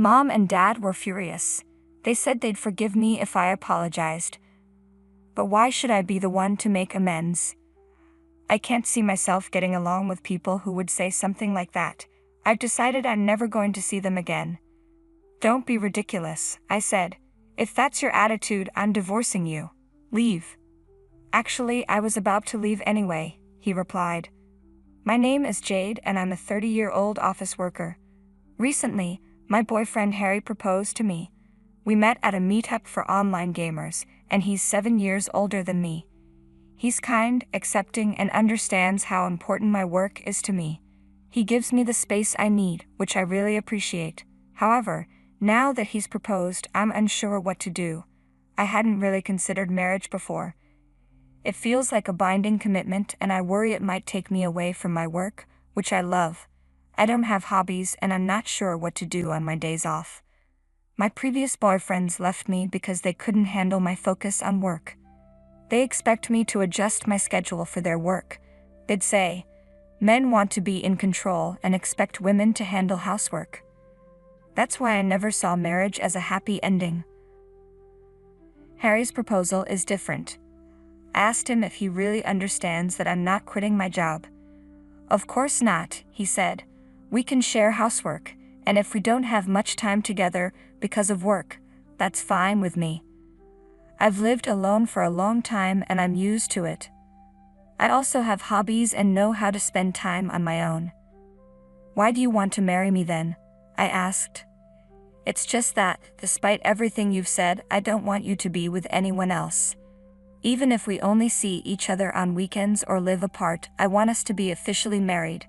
Mom and Dad were furious. They said they'd forgive me if I apologized. But why should I be the one to make amends? I can't see myself getting along with people who would say something like that. I've decided I'm never going to see them again. Don't be ridiculous, I said. If that's your attitude, I'm divorcing you. Leave. Actually, I was about to leave anyway, he replied. My name is Jade and I'm a 30-year-old office worker. Recently, my boyfriend Harry proposed to me. We met at a meetup for online gamers, and he's 7 years older than me. He's kind, accepting, and understands how important my work is to me. He gives me the space I need, which I really appreciate. However, now that he's proposed, I'm unsure what to do. I hadn't really considered marriage before. It feels like a binding commitment, and I worry it might take me away from my work, which I love. I don't have hobbies, and I'm not sure what to do on my days off. My previous boyfriends left me because they couldn't handle my focus on work. They expect me to adjust my schedule for their work. They'd say, men want to be in control and expect women to handle housework. That's why I never saw marriage as a happy ending. Harry's proposal is different. I asked him if he really understands that I'm not quitting my job. Of course not, he said. We can share housework, and if we don't have much time together because of work, that's fine with me. I've lived alone for a long time and I'm used to it. I also have hobbies and know how to spend time on my own. Why do you want to marry me then? I asked. It's just that, despite everything you've said, I don't want you to be with anyone else. Even if we only see each other on weekends or live apart, I want us to be officially married.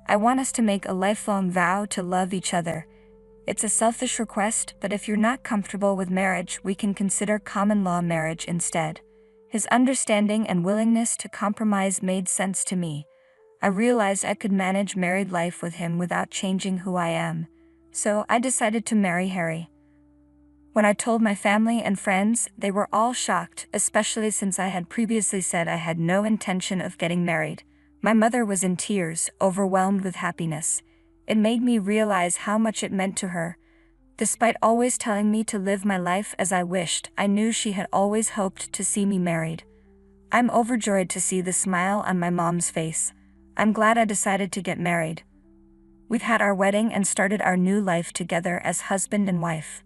I want us to make a lifelong vow to love each other. It's a selfish request, but if you're not comfortable with marriage, we can consider common law marriage instead. His understanding and willingness to compromise made sense to me. I realized I could manage married life with him without changing who I am. So I decided to marry Harry. When I told my family and friends, they were all shocked, especially since I had previously said I had no intention of getting married. My mother was in tears, overwhelmed with happiness. It made me realize how much it meant to her. Despite always telling me to live my life as I wished, I knew she had always hoped to see me married. I'm overjoyed to see the smile on my mom's face. I'm glad I decided to get married. We've had our wedding and started our new life together as husband and wife.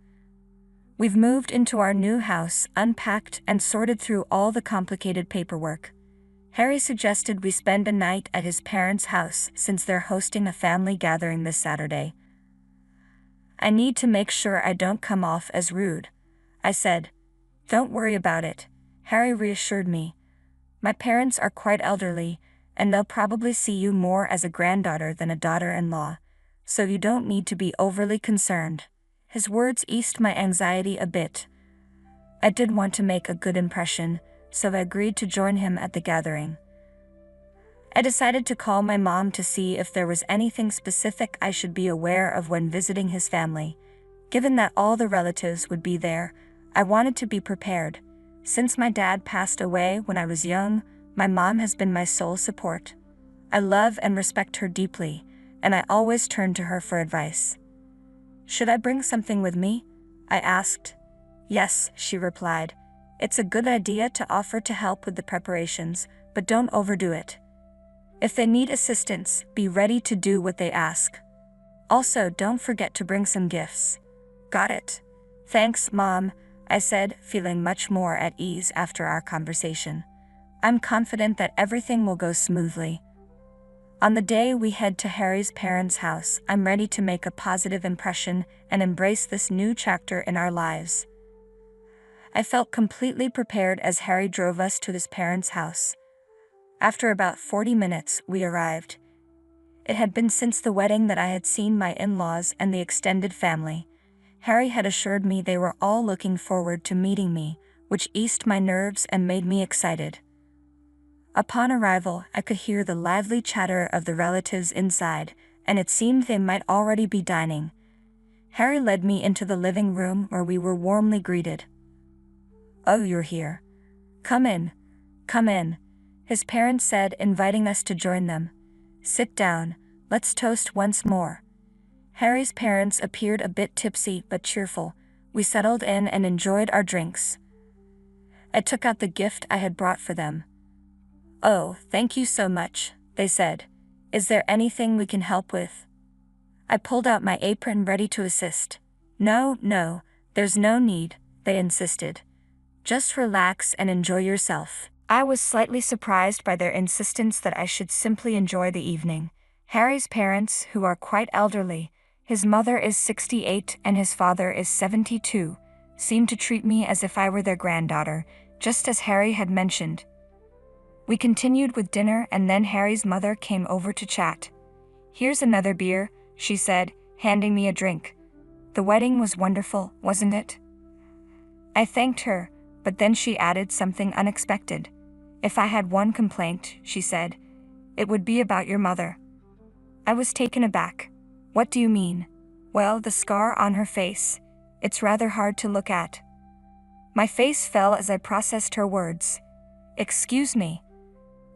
We've moved into our new house, unpacked, and sorted through all the complicated paperwork. Harry suggested we spend a night at his parents' house since they're hosting a family gathering this Saturday. I need to make sure I don't come off as rude, I said. Don't worry about it, Harry reassured me. My parents are quite elderly, and they'll probably see you more as a granddaughter than a daughter-in-law, so you don't need to be overly concerned. His words eased my anxiety a bit. I did want to make a good impression, so I agreed to join him at the gathering. I decided to call my mom to see if there was anything specific I should be aware of when visiting his family. Given that all the relatives would be there, I wanted to be prepared. Since my dad passed away when I was young, my mom has been my sole support. I love and respect her deeply, and I always turn to her for advice. Should I bring something with me? I asked. Yes, she replied. It's a good idea to offer to help with the preparations, but don't overdo it. If they need assistance, be ready to do what they ask. Also, don't forget to bring some gifts. Got it. Thanks, Mom, I said, feeling much more at ease after our conversation. I'm confident that everything will go smoothly. On the day we head to Harry's parents' house, I'm ready to make a positive impression and embrace this new chapter in our lives. I felt completely prepared as Harry drove us to his parents' house. After about 40 minutes, we arrived. It had been since the wedding that I had seen my in-laws and the extended family. Harry had assured me they were all looking forward to meeting me, which eased my nerves and made me excited. Upon arrival, I could hear the lively chatter of the relatives inside, and it seemed they might already be dining. Harry led me into the living room where we were warmly greeted. "Oh, you're here. Come in. Come in," his parents said, inviting us to join them. "Sit down, let's toast once more." Harry's parents appeared a bit tipsy but cheerful. We settled in and enjoyed our drinks. I took out the gift I had brought for them. "Oh, thank you so much," they said. "Is there anything we can help with?" I pulled out my apron ready to assist. No, there's no need," they insisted. "Just relax and enjoy yourself." I was slightly surprised by their insistence that I should simply enjoy the evening. Harry's parents, who are quite elderly, his mother is 68 and his father is 72, seemed to treat me as if I were their granddaughter, just as Harry had mentioned. We continued with dinner and then Harry's mother came over to chat. "Here's another beer," she said, handing me a drink. "The wedding was wonderful, wasn't it?" I thanked her, but then she added something unexpected. "If I had one complaint," she said, "it would be about your mother." I was taken aback. "What do you mean?" "Well, the scar on her face. It's rather hard to look at." My face fell as I processed her words. "Excuse me."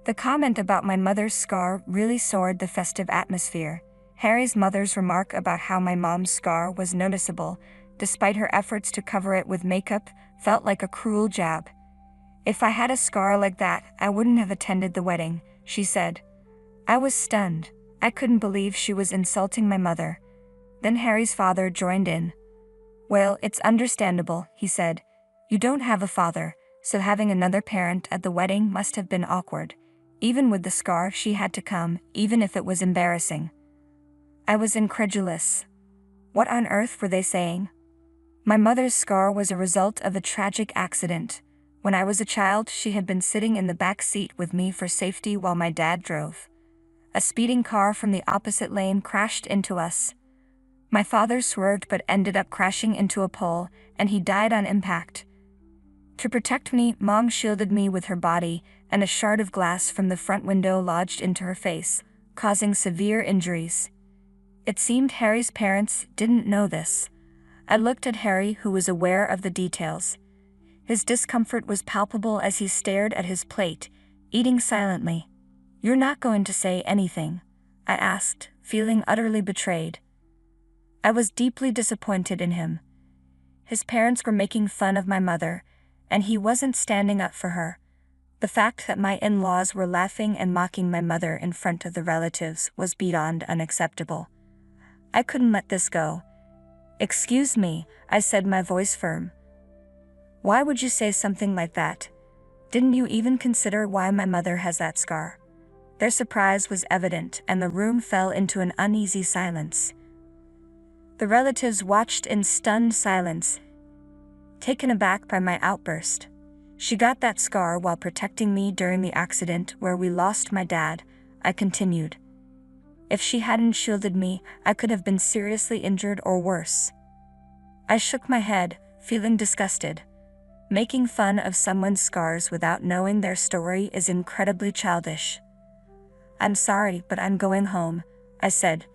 The comment about my mother's scar really soured the festive atmosphere. Harry's mother's remark about how my mom's scar was noticeable, despite her efforts to cover it with makeup, felt like a cruel jab. "If I had a scar like that, I wouldn't have attended the wedding," she said. I was stunned. I couldn't believe she was insulting my mother. Then Harry's father joined in. "Well, it's understandable," he said. "You don't have a father, so having another parent at the wedding must have been awkward. Even with the scar, she had to come, even if it was embarrassing." I was incredulous. What on earth were they saying? My mother's scar was a result of a tragic accident. When I was a child, she had been sitting in the back seat with me for safety while my dad drove. A speeding car from the opposite lane crashed into us. My father swerved but ended up crashing into a pole, and he died on impact. To protect me, Mom shielded me with her body, and a shard of glass from the front window lodged into her face, causing severe injuries. It seemed Harry's parents didn't know this. I looked at Harry, who was aware of the details. His discomfort was palpable as he stared at his plate, eating silently. "You're not going to say anything?" I asked, feeling utterly betrayed. I was deeply disappointed in him. His parents were making fun of my mother, and he wasn't standing up for her. The fact that my in-laws were laughing and mocking my mother in front of the relatives was beyond unacceptable. I couldn't let this go. "Excuse me," I said, my voice firm. "Why would you say something like that? Didn't you even consider why my mother has that scar?" Their surprise was evident, and the room fell into an uneasy silence. The relatives watched in stunned silence, taken aback by my outburst. "She got that scar while protecting me during the accident where we lost my dad," I continued. "If she hadn't shielded me, I could have been seriously injured or worse." I shook my head, feeling disgusted. Making fun of someone's scars without knowing their story is incredibly childish. "I'm sorry, but I'm going home," I said,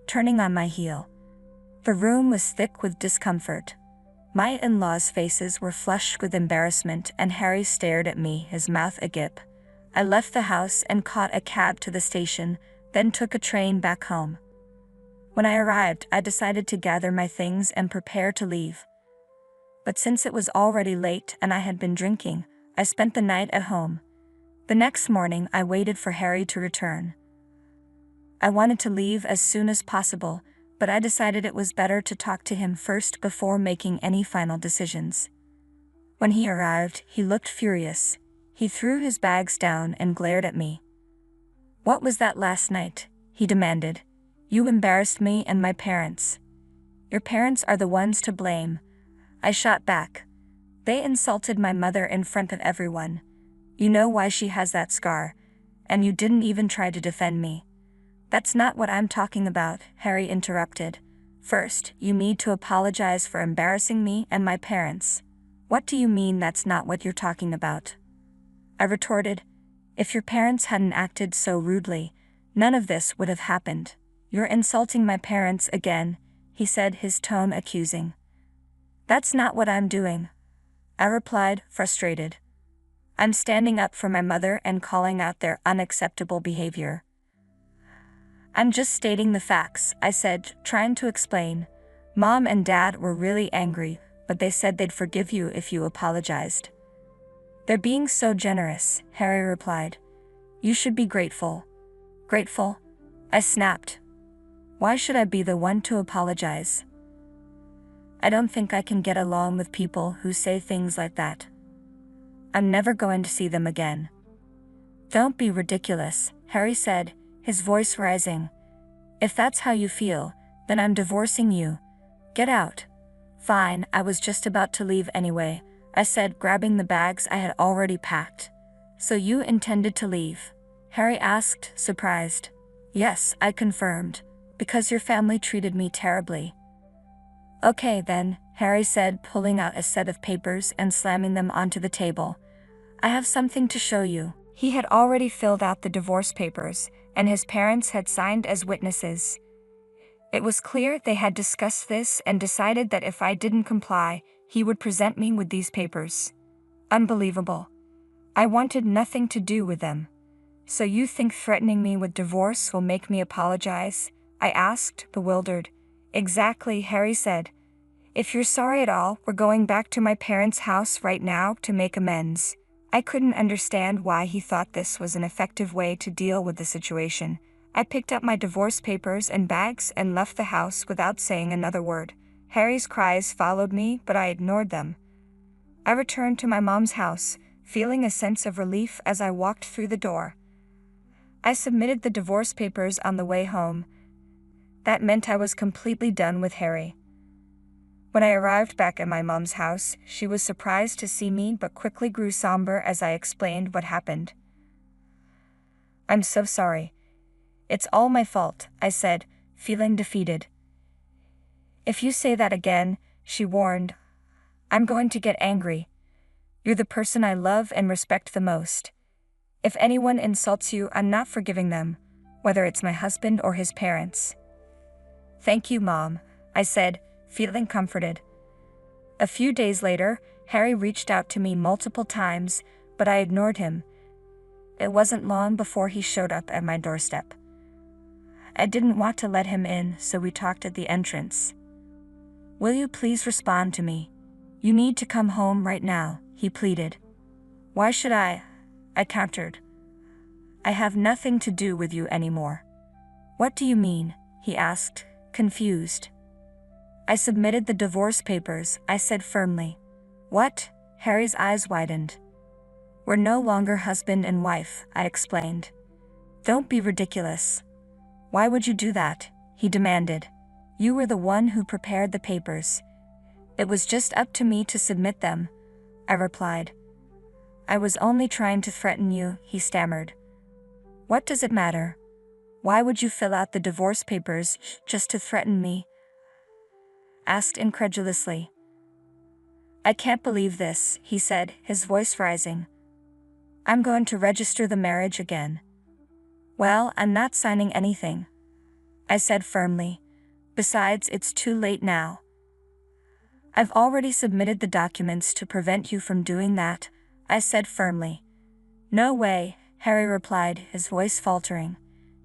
turning on my heel. The room was thick with discomfort. My in-laws' faces were flushed with embarrassment, and Harry stared at me, his mouth agape. I left the house and caught a cab to the station, then took a train back home. When I arrived, I decided to gather my things and prepare to leave. But since it was already late and I had been drinking, I spent the night at home. The next morning, I waited for Harry to return. I wanted to leave as soon as possible, but I decided it was better to talk to him first before making any final decisions. When he arrived, he looked furious. He threw his bags down and glared at me. "What was that last night?" he demanded. "You embarrassed me and my parents." "Your parents are the ones to blame," I shot back. "They insulted my mother in front of everyone. You know why she has that scar, and you didn't even try to defend me." "That's not what I'm talking about," Harry interrupted. "First, you need to apologize for embarrassing me and my parents." "What do you mean that's not what you're talking about?" I retorted. "If your parents hadn't acted so rudely, none of this would have happened." "You're insulting my parents again," he said, his tone accusing. "That's not what I'm doing," I replied, frustrated. "I'm standing up for my mother and calling out their unacceptable behavior." I'm just stating the facts, I said, trying to explain. Mom and Dad were really angry, but they said they'd forgive you if you apologized. They're being so generous, Harry replied. You should be grateful. Grateful? I snapped. Why should I be the one to apologize? I don't think I can get along with people who say things like that. I'm never going to see them again. Don't be ridiculous, Harry said, his voice rising. If that's how you feel, then I'm divorcing you. Get out. Fine, I was just about to leave anyway, I said, grabbing the bags I had already packed. So you intended to leave? Harry asked, surprised. Yes, I confirmed. Because your family treated me terribly. Okay then, Harry said, pulling out a set of papers and slamming them onto the table. I have something to show you. He had already filled out the divorce papers, and his parents had signed as witnesses. It was clear they had discussed this and decided that if I didn't comply, he would present me with these papers. Unbelievable. I wanted nothing to do with them. So you think threatening me with divorce will make me apologize? I asked, bewildered. Exactly, Harry said. If you're sorry at all, we're going back to my parents' house right now to make amends. I couldn't understand why he thought this was an effective way to deal with the situation. I picked up my divorce papers and bags and left the house without saying another word. Harry's cries followed me, but I ignored them. I returned to my mom's house, feeling a sense of relief as I walked through the door. I submitted the divorce papers on the way home. That meant I was completely done with Harry. When I arrived back at my mom's house, she was surprised to see me but quickly grew somber as I explained what happened. I'm so sorry. It's all my fault, I said, feeling defeated. If you say that again, she warned, I'm going to get angry. You're the person I love and respect the most. If anyone insults you, I'm not forgiving them, whether it's my husband or his parents. Thank you, Mom, I said, feeling comforted. A few days later, Harry reached out to me multiple times, but I ignored him. It wasn't long before he showed up at my doorstep. I didn't want to let him in, so we talked at the entrance. Will you please respond to me? You need to come home right now, he pleaded. Why should I? I countered. I have nothing to do with you anymore. What do you mean? He asked, confused. I submitted the divorce papers, I said firmly. What? Harry's eyes widened. We're no longer husband and wife, I explained. Don't be ridiculous. Why would you do that? He demanded. You were the one who prepared the papers. It was just up to me to submit them, I replied. I was only trying to threaten you, he stammered. What does it matter? Why would you fill out the divorce papers just to threaten me? Asked incredulously. I can't believe this, he said, his voice rising. I'm going to register the marriage again. Well, I'm not signing anything, I said firmly. Besides, it's too late now. I've already submitted the documents to prevent you from doing that, I said firmly. No way, Harry replied, his voice faltering.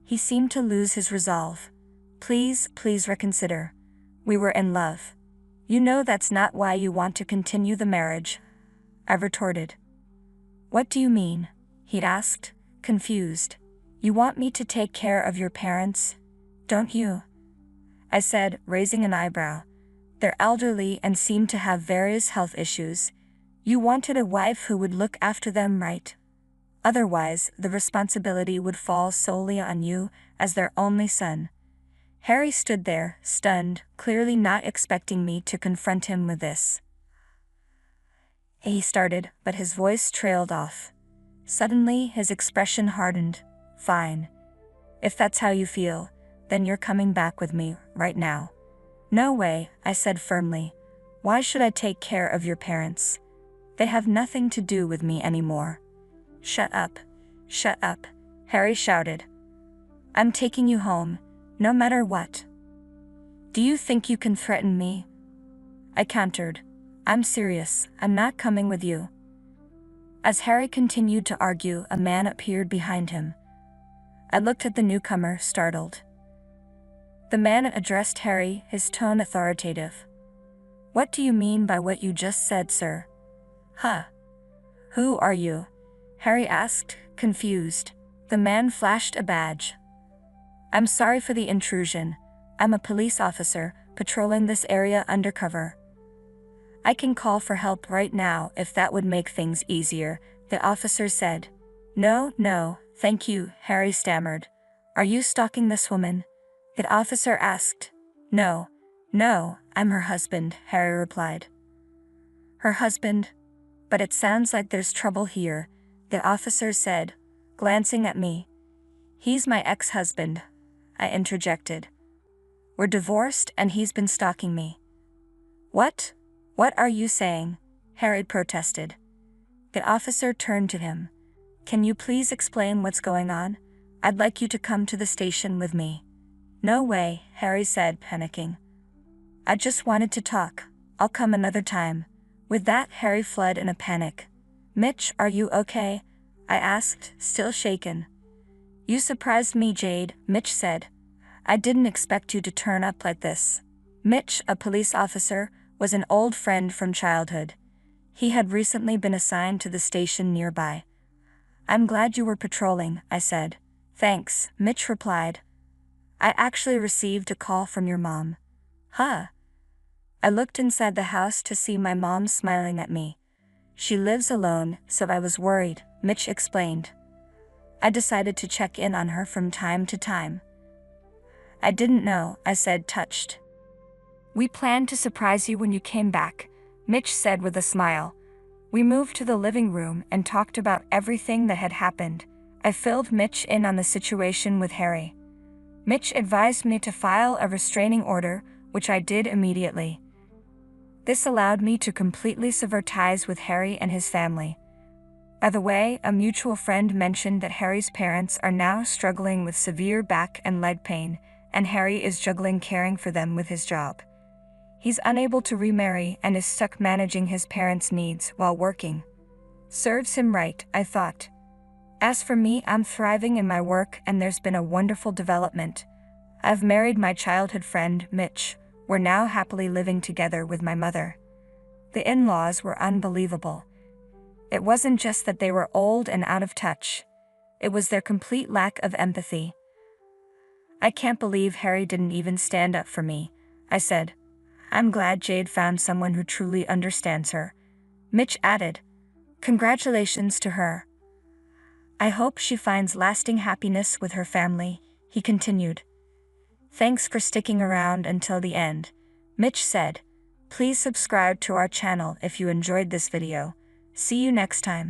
He seemed to lose his resolve. Please reconsider. We were in love. You know that's not why you want to continue the marriage, I retorted. What do you mean? He asked, confused. You want me to take care of your parents, don't you? I said, raising an eyebrow. They're elderly and seem to have various health issues. You wanted a wife who would look after them, right? Otherwise, the responsibility would fall solely on you as their only son. Harry stood there, stunned, clearly not expecting me to confront him with this. He started, but his voice trailed off. Suddenly, his expression hardened. Fine. If that's how you feel, then you're coming back with me, right now. No way, I said firmly. Why should I take care of your parents? They have nothing to do with me anymore. Shut up, Harry shouted. I'm taking you home, no matter what. Do you think you can threaten me? I countered. I'm serious, I'm not coming with you. As Harry continued to argue, a man appeared behind him. I looked at the newcomer, startled. The man addressed Harry, his tone authoritative. "What do you mean by what you just said, sir?" "Huh? Who are you?" Harry asked, confused. The man flashed a badge. "I'm sorry for the intrusion. I'm a police officer, patrolling this area undercover. I can call for help right now if that would make things easier," the officer said. No, thank you," Harry stammered. "Are you stalking this woman?" the officer asked. No, I'm her husband," Harry replied. "Her husband? But it sounds like there's trouble here," the officer said, glancing at me. "He's my ex-husband," I interjected. "We're divorced and he's been stalking me." What are you saying?" Harry protested. The officer turned to him. "Can you please explain what's going on? I'd like you to come to the station with me." "No way," Harry said, panicking. "I just wanted to talk. I'll come another time." With that, Harry fled in a panic. "Mitch, are you okay?" I asked, still shaken. "You surprised me, Jade," Mitch said. "I didn't expect you to turn up like this." Mitch, a police officer, was an old friend from childhood. He had recently been assigned to the station nearby. "I'm glad you were patrolling," I said. "Thanks," Mitch replied. "I actually received a call from your mom." "Huh?" I looked inside the house to see my mom smiling at me. "She lives alone, so I was worried," Mitch explained. "I decided to check in on her from time to time." "I didn't know," I said, touched. "We planned to surprise you when you came back," Mitch said with a smile. We moved to the living room and talked about everything that had happened. I filled Mitch in on the situation with Harry. Mitch advised me to file a restraining order, which I did immediately. This allowed me to completely sever ties with Harry and his family. By the way, a mutual friend mentioned that Harry's parents are now struggling with severe back and leg pain, and Harry is juggling caring for them with his job. He's unable to remarry and is stuck managing his parents' needs while working. Serves him right, I thought. As for me, I'm thriving in my work and there's been a wonderful development. I've married my childhood friend, Mitch. We're now happily living together with my mother. The in-laws were unbelievable. It wasn't just that they were old and out of touch. It was their complete lack of empathy. "I can't believe Harry didn't even stand up for me," I said. "I'm glad Jade found someone who truly understands her." Mitch added, "Congratulations to her. I hope she finds lasting happiness with her family," he continued. "Thanks for sticking around until the end," Mitch said. "Please subscribe to our channel if you enjoyed this video. See you next time."